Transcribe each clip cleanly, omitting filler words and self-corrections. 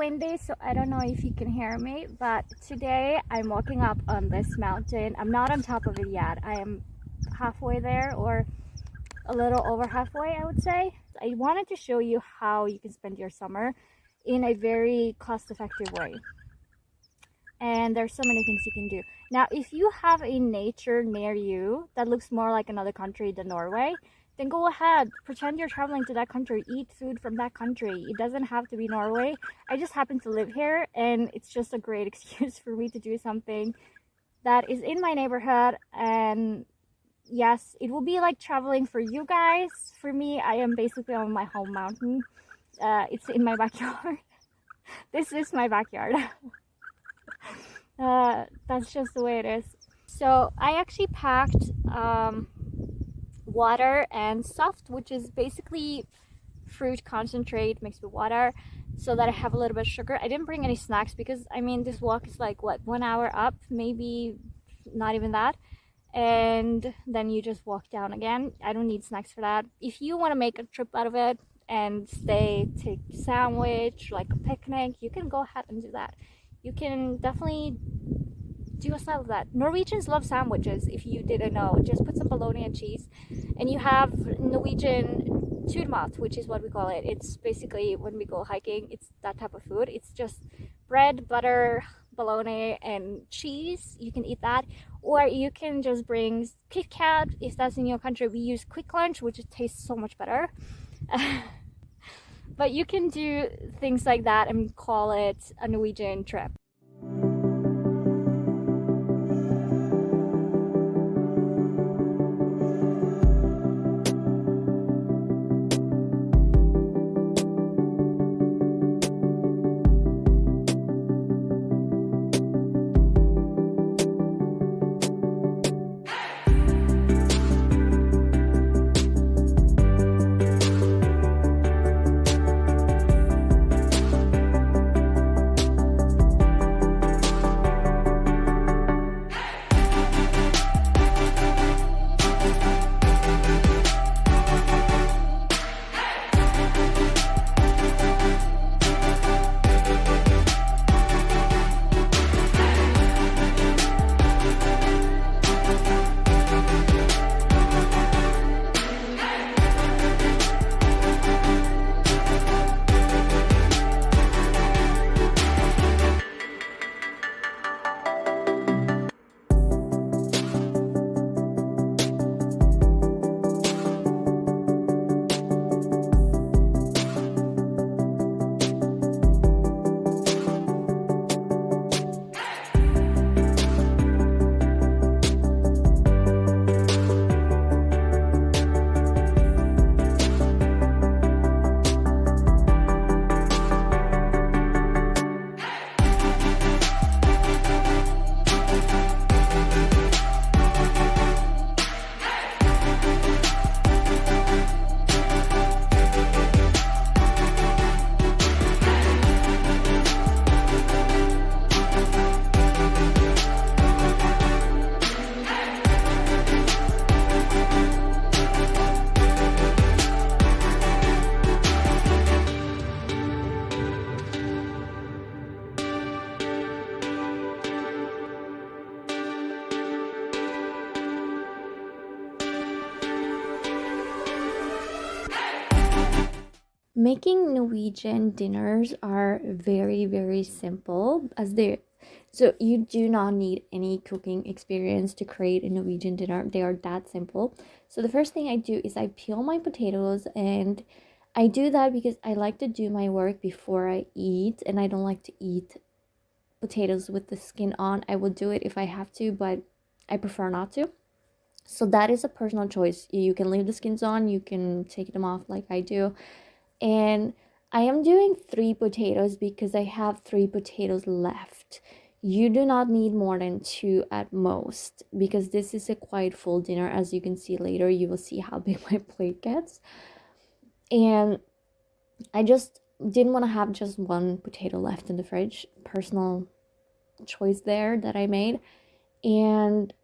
windy, so I don't know if you can hear me, but today I'm walking up on this mountain. I'm not on top of it yet. I am halfway there, or a little over halfway, I would say. I wanted to show you how you can spend your summer in a very cost-effective way. And there's so many things you can do. Now, if you have a nature near you that looks more like another country than Norway, then go ahead, pretend you're traveling to that country, eat food from that country. It doesn't have to be Norway. I just happen to live here, and it's just a great excuse for me to do something that is in my neighborhood. And yes, it will be like traveling for you guys. For me, I am basically on my home mountain. It's in my backyard. This is my backyard. That's just the way it is. So I actually packed water and soft, which is basically fruit concentrate mixed with water, so that I have a little bit of sugar. I didn't bring any snacks because I mean this walk is like what, 1 hour up, maybe not even that, and then you just walk down again. I don't need snacks for that. If you want to make a trip out of it and take a sandwich, like a picnic, you can go ahead and do that. You can definitely do a style of that. Norwegians love sandwiches, if you didn't know. Just put some bologna and cheese, and you have Norwegian turmat, which is what we call it. It's basically, when we go hiking, it's that type of food. It's just bread, butter, bologna, and cheese. You can eat that, or you can just bring Kit Kat. If that's in your country, we use Quick Lunch, which tastes so much better. But you can do things like that and call it a Norwegian trip. Making Norwegian dinners are very, very simple, so you do not need any cooking experience to create a Norwegian dinner. They are that simple. So the first thing I do is I peel my potatoes, and I do that because I like to do my work before I eat, and I don't like to eat potatoes with the skin on. I will do it if I have to, but I prefer not to. So that is a personal choice. You can leave the skins on, you can take them off like I do. And I am doing 3 potatoes because I have 3 potatoes left. You do not need more than 2 at most, because this is a quite full dinner. As you can see later, you will see how big my plate gets. And I just didn't want to have just 1 potato left in the fridge. Personal choice there that I made. And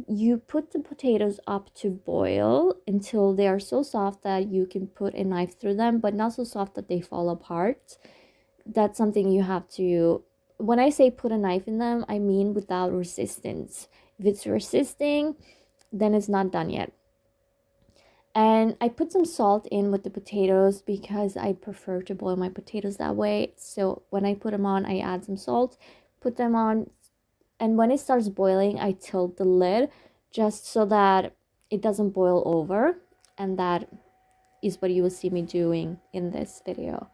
you put the potatoes up to boil until they are so soft that you can put a knife through them, but not so soft that they fall apart. that's something you have to, when I say put a knife in them, I mean without resistance. If it's resisting, then it's not done yet. And I put some salt in with the potatoes because I prefer to boil my potatoes that way. So when I put them on, I add some salt, put them on, and when it starts boiling, I tilt the lid just so that it doesn't boil over. And that is what you will see me doing in this video.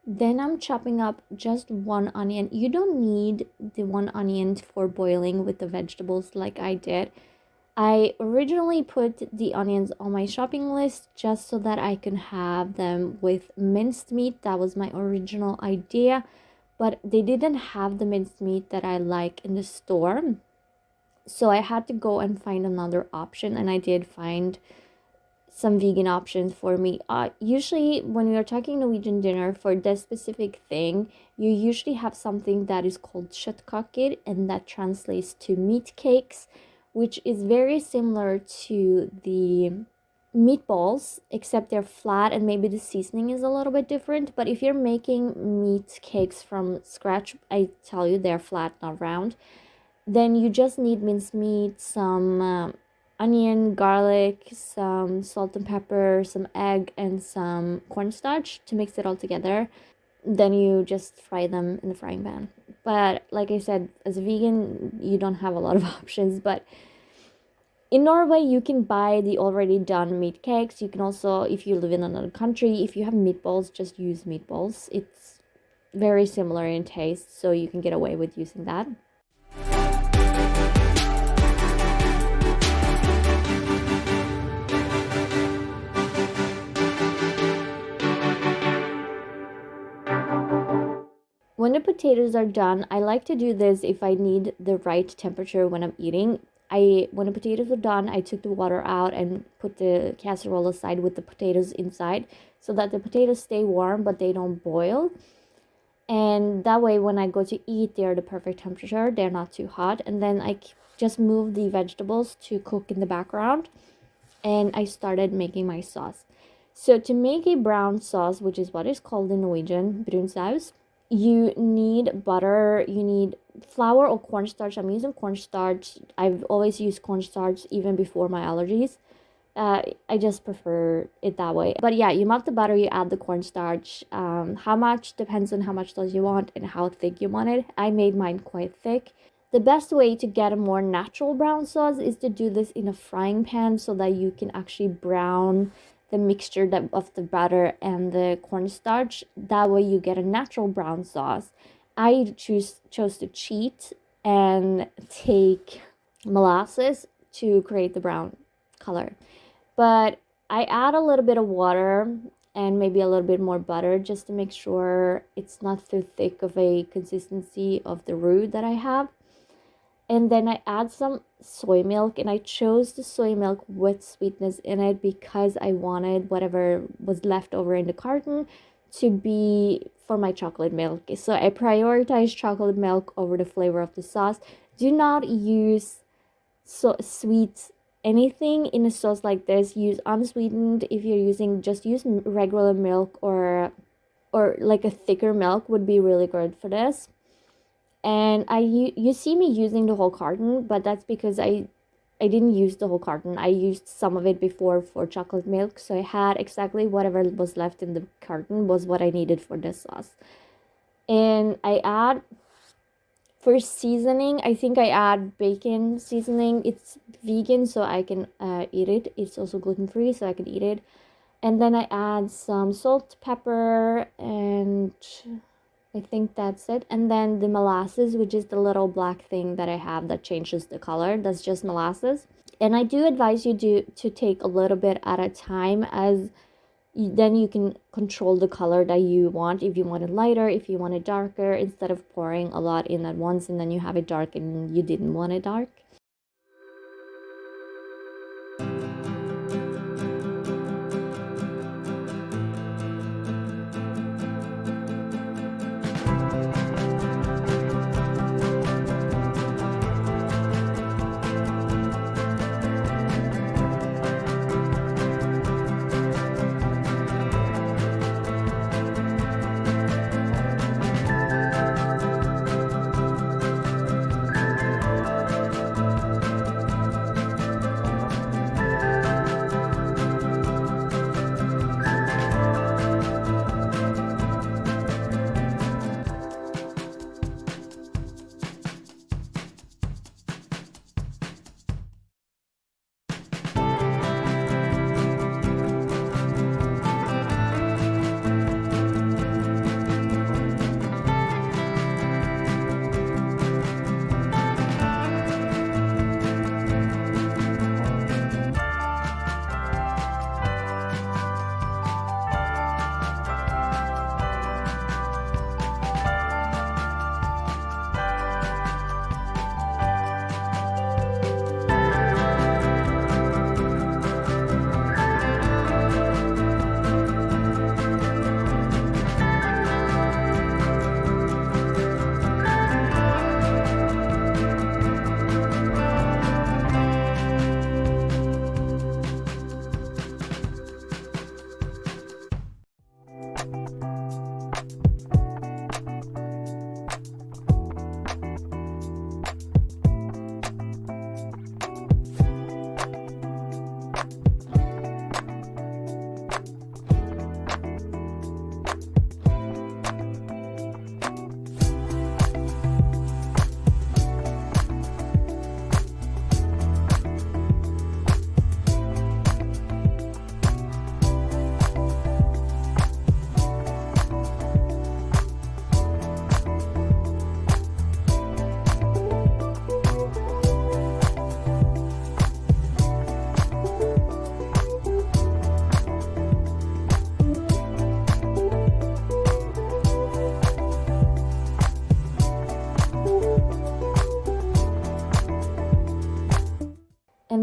Then I'm chopping up just one onion. You don't need the one onion for boiling with the vegetables like I did. I originally put the onions on my shopping list just so that I can have them with minced meat. That was my original idea, but they didn't have the minced meat that I like in the store. So I had to go and find another option, and I did find some vegan options for me. Usually when we are talking Norwegian dinner for this specific thing, you usually have something that is called kjøttkaker, and that translates to meat cakes, which is very similar to the meatballs, except they're flat and maybe the seasoning is a little bit different. But if you're making meat cakes from scratch, I tell you they're flat, not round, then you just need minced meat, some onion, garlic, some salt and pepper, some egg, and some cornstarch to mix it all together. Then you just fry them in the frying pan. But like I said, as a vegan, you don't have a lot of options. But in Norway, you can buy the already done meat cakes. You can also, if you live in another country, if you have meatballs, just use meatballs. It's very similar in taste, so you can get away with using that. When the potatoes are done, I like to do this if I need the right temperature when I'm eating. When the potatoes are done, I took the water out and put the casserole aside with the potatoes inside so that the potatoes stay warm but they don't boil. And that way when I go to eat, they're the perfect temperature. They're not too hot. And then I just move the vegetables to cook in the background. And I started making my sauce. So to make a brown sauce, which is what is called in Norwegian, brunsaus, you need butter, you need flour or cornstarch. I'm using cornstarch. I've always used cornstarch even before my allergies. I just prefer it that way. But yeah, you melt the butter, you add the cornstarch. How much depends on how much sauce you want and how thick you want it. I made mine quite thick. The best way to get a more natural brown sauce is to do this in a frying pan so that you can actually brown the mixture of the butter and the cornstarch. That way you get a natural brown sauce. I chose to cheat and take molasses to create the brown color. But I add a little bit of water and maybe a little bit more butter just to make sure it's not too thick of a consistency of the roux that I have. And then I add some soy milk, and I chose the soy milk with sweetness in it because I wanted whatever was left over in the carton to be for my chocolate milk. So I prioritize chocolate milk over the flavor of the sauce. Do not use so sweet anything in a sauce like this. Use unsweetened. If you're using, just use regular milk or like a thicker milk would be really good for this. And you see me using the whole carton, but that's because I didn't use the whole carton. I used some of it before for chocolate milk, so I had exactly whatever was left in the carton was what I needed for this sauce. And I add, for seasoning, I think I add bacon seasoning. It's vegan, so I can eat it. It's also gluten-free, so I can eat it. And then I add some salt, pepper, and I think that's it. And then the molasses, which is the little black thing that I have that changes the color. That's just molasses. And I do advise you to take a little bit at a time, as then you can control the color that you want. If you want it lighter, if you want it darker, instead of pouring a lot in at once and then you have it dark and you didn't want it dark.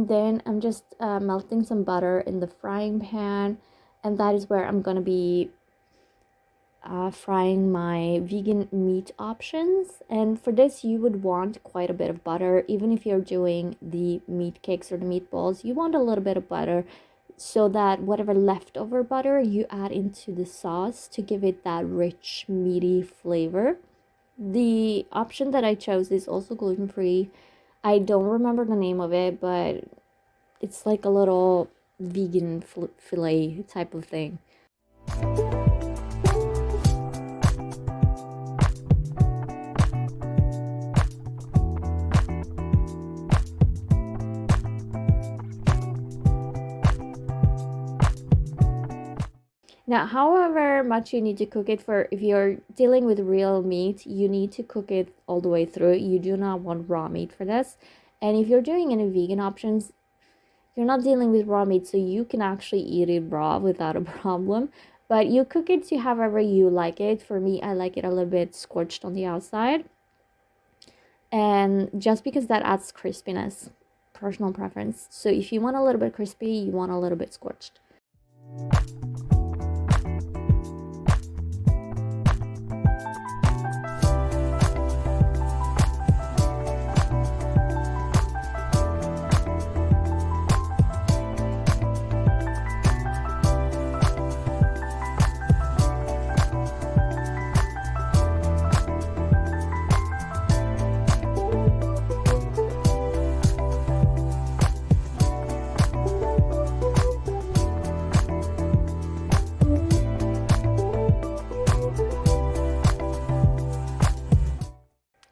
And then I'm just melting some butter in the frying pan, and that is where I'm gonna be frying my vegan meat options. And for this, you would want quite a bit of butter. Even if you're doing the meat cakes or the meatballs, you want a little bit of butter, so that whatever leftover butter you add into the sauce to give it that rich, meaty flavor. The option that I chose is also gluten-free. I don't remember the name of it, but it's like a little vegan fillet type of thing. Now, however much you need to cook it for, if you're dealing with real meat, you need to cook it all the way through. You do not want raw meat for this. And if you're doing any vegan options, you're not dealing with raw meat, so you can actually eat it raw without a problem. But you cook it to however you like it. For me, I like it a little bit scorched on the outside. And just because that adds crispiness, personal preference. So if you want a little bit crispy, you want a little bit scorched.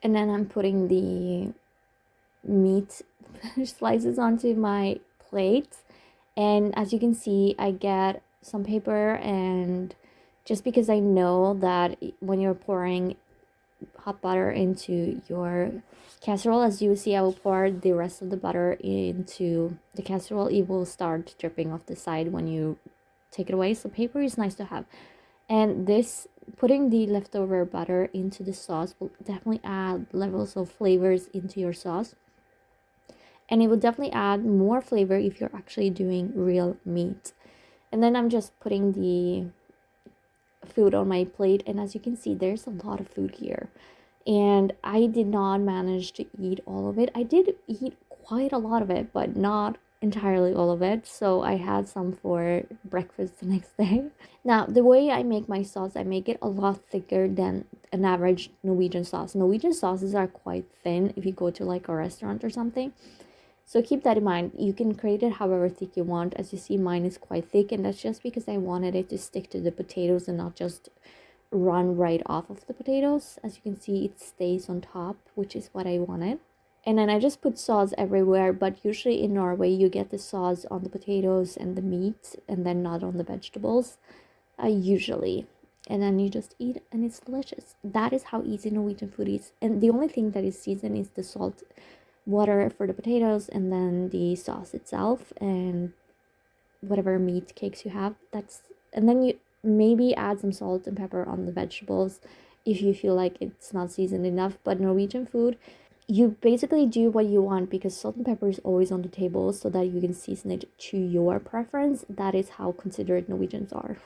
And then I'm putting the meat slices onto my plate. And as you can see, I get some paper, and just because I know that when you're pouring hot butter into your casserole, as you see, I will pour the rest of the butter into the casserole. It will start dripping off the side when you take it away. So paper is nice to have. And this, putting the leftover butter into the sauce will definitely add levels of flavors into your sauce. And it will definitely add more flavor if you're actually doing real meat. And then I'm just putting the food on my plate, and as you can see, there's a lot of food here. And I did not manage to eat all of it. I did eat quite a lot of it, but not entirely all of it, so I had some for breakfast the next day. Now, the way I make my sauce, I make it a lot thicker than an average Norwegian sauce. Norwegian sauces are quite thin if you go to like a restaurant or something, so keep that in mind. You can create it however thick you want. As you see, mine is quite thick, and that's just because I wanted it to stick to the potatoes and not just run right off of the potatoes. As you can see, it stays on top, which is what I wanted. And then I just put sauce everywhere, but usually in Norway you get the sauce on the potatoes and the meat, and then not on the vegetables, usually. And then you just eat, and it's delicious. That is how easy Norwegian food is. And the only thing that is seasoned is the salt water for the potatoes, and then the sauce itself, and whatever meat cakes you have. And then you maybe add some salt and pepper on the vegetables if you feel like it's not seasoned enough. But Norwegian food, you basically do what you want, because salt and pepper is always on the table, so that you can season it to your preference. That is how considerate Norwegians are.